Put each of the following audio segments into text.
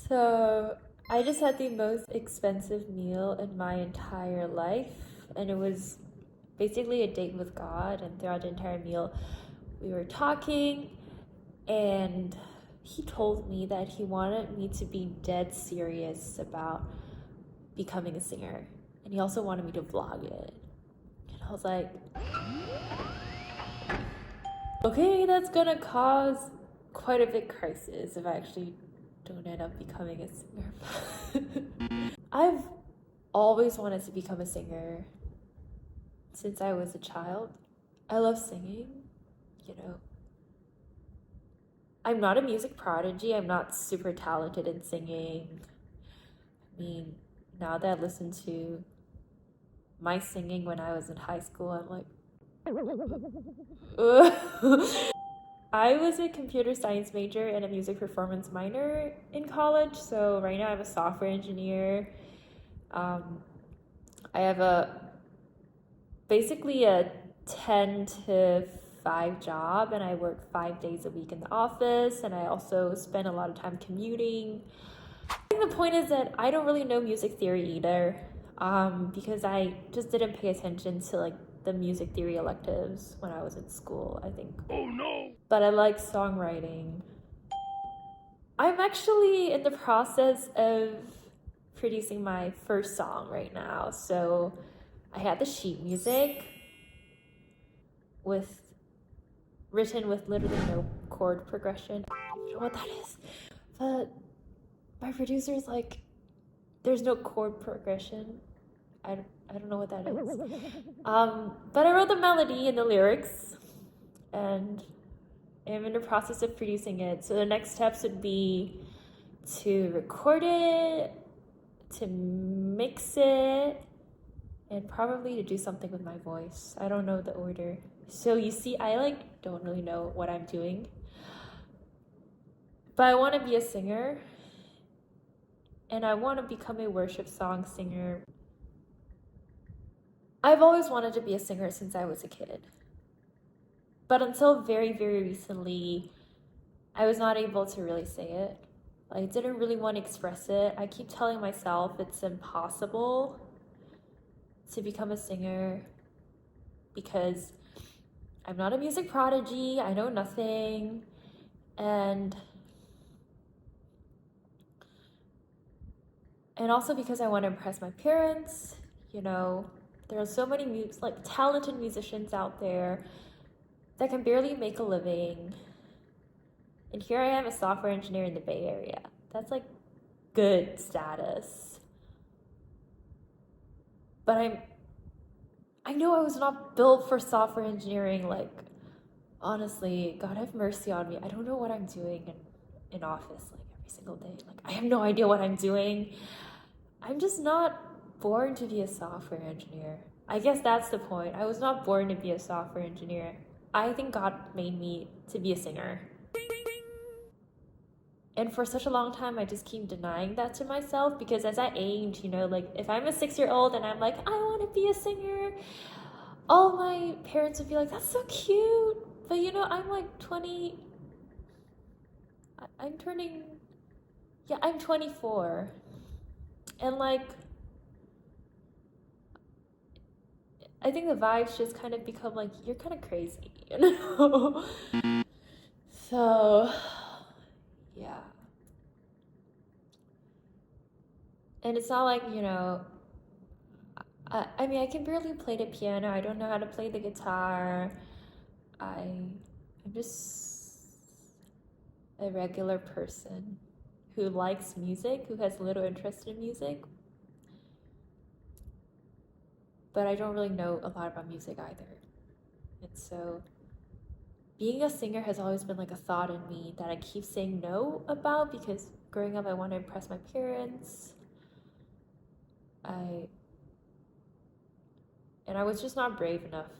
So I just had the most expensive meal in my entire life, and it was basically a date with God. And throughout the entire meal, we were talking, and he told me that he wanted me to be dead serious about becoming a singer, and he also wanted me to vlog it. And I was like, okay, that's gonna cause quite a big crisis if I actually don't end up becoming a singer. I've always wanted to become a singer since I was a child. I love singing, you know. I'm not a music prodigy, I'm not super talented in singing. I mean, now that I listen to my singing when I was in high school, I'm like, I was a computer science major and a music performance minor in college. So right now I'm a software engineer. Um, I have basically a 10 to 5 job, and I work 5 days a week in the office, and I also spend a lot of time commuting. I think the point is that I don't really know music theory either, because I just didn't pay attention to like the music theory electives when I was in school, I think. Oh no! But I like songwriting. I'm actually in the process of producing my first song right now. So I had the sheet music with written with literally no chord progression. I don't know what that is. But my producer's like, there's no chord progression. I don't know what that is. But I wrote the melody and the lyrics, and I'm in the process of producing it. So the next steps would be to record it, to mix it, and probably to do something with my voice. I don't know the order. So you see, I like don't really know what I'm doing. But I want to be a singer, and I want to become a worship song singer. I've always wanted to be a singer since I was a kid. But until very, very recently, I was not able to really say it. I didn't really want to express it. I keep telling myself it's impossible to become a singer because I'm not a music prodigy, I know nothing, and also because I want to impress my parents. You know, there are so many talented musicians out there that can barely make a living. And here I am, a software engineer in the Bay Area. That's like good status. But I know I was not built for software engineering. Like, honestly, God have mercy on me. I don't know what I'm doing in office like every single day. Like, I have no idea what I'm doing. I'm just not born to be a software engineer. I guess that's the point. I was not born to be a software engineer. I think God made me to be a singer. And for such a long time, I just keep denying that to myself because as I age, you know, like if I'm a 6-year-old and I'm like, I want to be a singer, all my parents would be like, that's so cute. But you know, I'm like 20. I'm turning, yeah, I'm 24. And like, I think the vibes just kind of become like, you're kind of crazy, you know? So, yeah. And it's not like, you know, I mean, I can barely play the piano. I don't know how to play the guitar. I'm just a regular person who likes music, who has little interest in music. But I don't really know a lot about music either. And so being a singer has always been like a thought in me that I keep saying no about because growing up I want to impress my parents. I was just not brave enough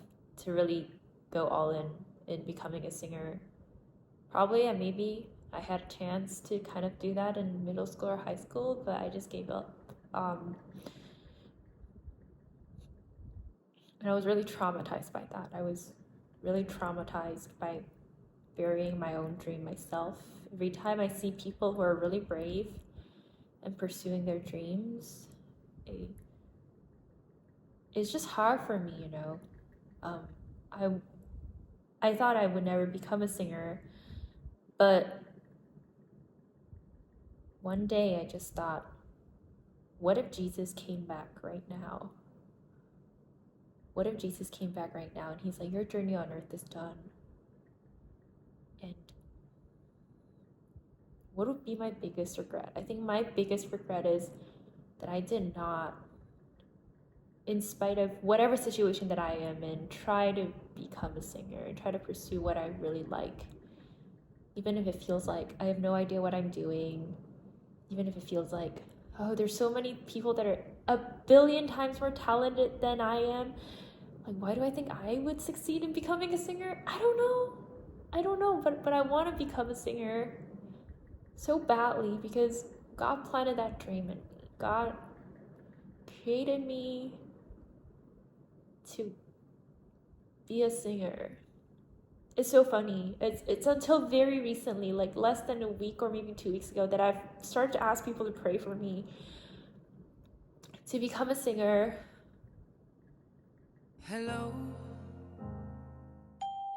to really go all in becoming a singer. Probably and maybe I had a chance to kind of do that in middle school or high school, but I just gave up. And I was really traumatized by that. I was really traumatized by burying my own dream myself. Every time I see people who are really brave and pursuing their dreams, it's just hard for me, you know. I thought I would never become a singer, but one day I just thought, what if Jesus came back right now? What if Jesus came back right now and he's like, your journey on earth is done? And what would be my biggest regret? I think my biggest regret is that I did not, in spite of whatever situation that I am in, try to become a singer and try to pursue what I really like. Even if it feels like I have no idea what I'm doing, even if it feels like, oh, there's so many people that are a billion times more talented than I am. Like, why do I think I would succeed in becoming a singer? I don't know, but I want to become a singer so badly because God planted that dream in me. God created me to be a singer. It's so funny. It's until very recently, like less than a week or maybe 2 weeks ago, that I've started to ask people to pray for me to become a singer. Hello.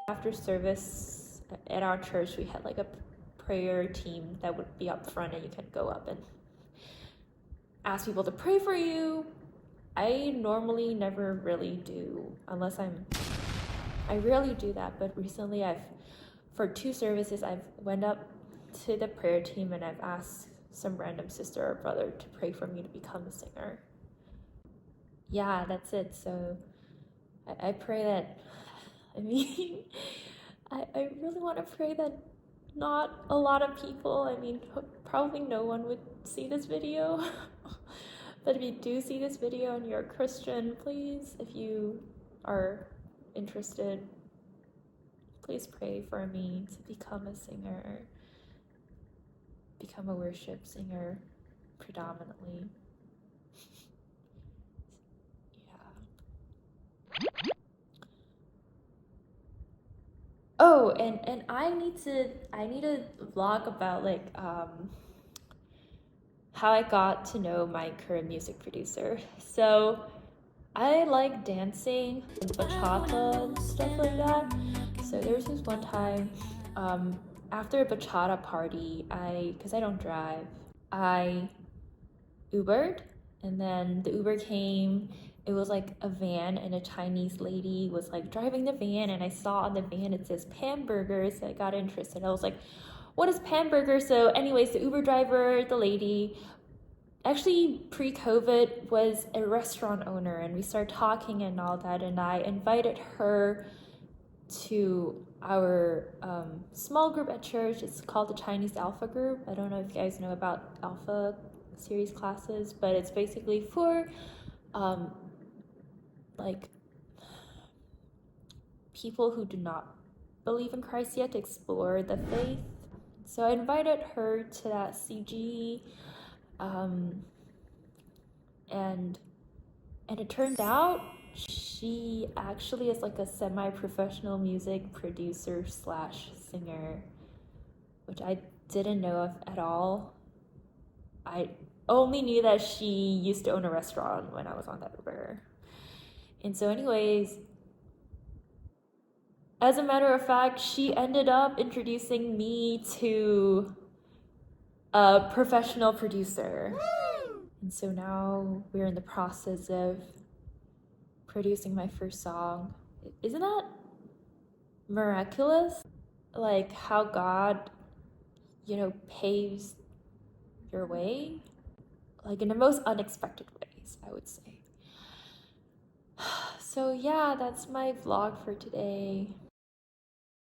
After service at our church, we had like a prayer team that would be up front and you can go up and ask people to pray for you. I normally never really do, unless I rarely do that, but recently for 2 services, I've went up to the prayer team and I've asked some random sister or brother to pray for me to become a singer. Yeah, that's it. So I pray that, I really want to pray that not a lot of people, probably no one would see this video. But if you do see this video and you're a Christian, please, if you are interested, please pray for me to become a singer, become a worship singer predominantly. Yeah. Oh, and I need to vlog about how I got to know my current music producer. So I like dancing and bachata and stuff like that. So there was this one time, after a bachata party, because I don't drive, I Ubered, and then the Uber came. It was like a van, and a Chinese lady was like driving the van, and I saw on the van it says Pan Burgers, so I got interested. I was like, what is Pan Burger? So anyways, the Uber driver, the lady, actually pre-COVID was a restaurant owner, and we started talking and all that, and I invited her to our small group at church. It's called the Chinese Alpha Group. I don't know if you guys know about Alpha series classes, but it's basically for like people who do not believe in Christ yet to explore the faith. So I invited her to that CG, and it turned out she actually is like a semi-professional music producer slash singer, which I didn't know of at all. I only knew that she used to own a restaurant when I was on that Uber. And so anyways, as a matter of fact, she ended up introducing me to a professional producer. And so now we're in the process of producing my first song. Isn't that miraculous? Like how God, paves your way, like in the most unexpected ways, I would say. So yeah, that's my vlog for today.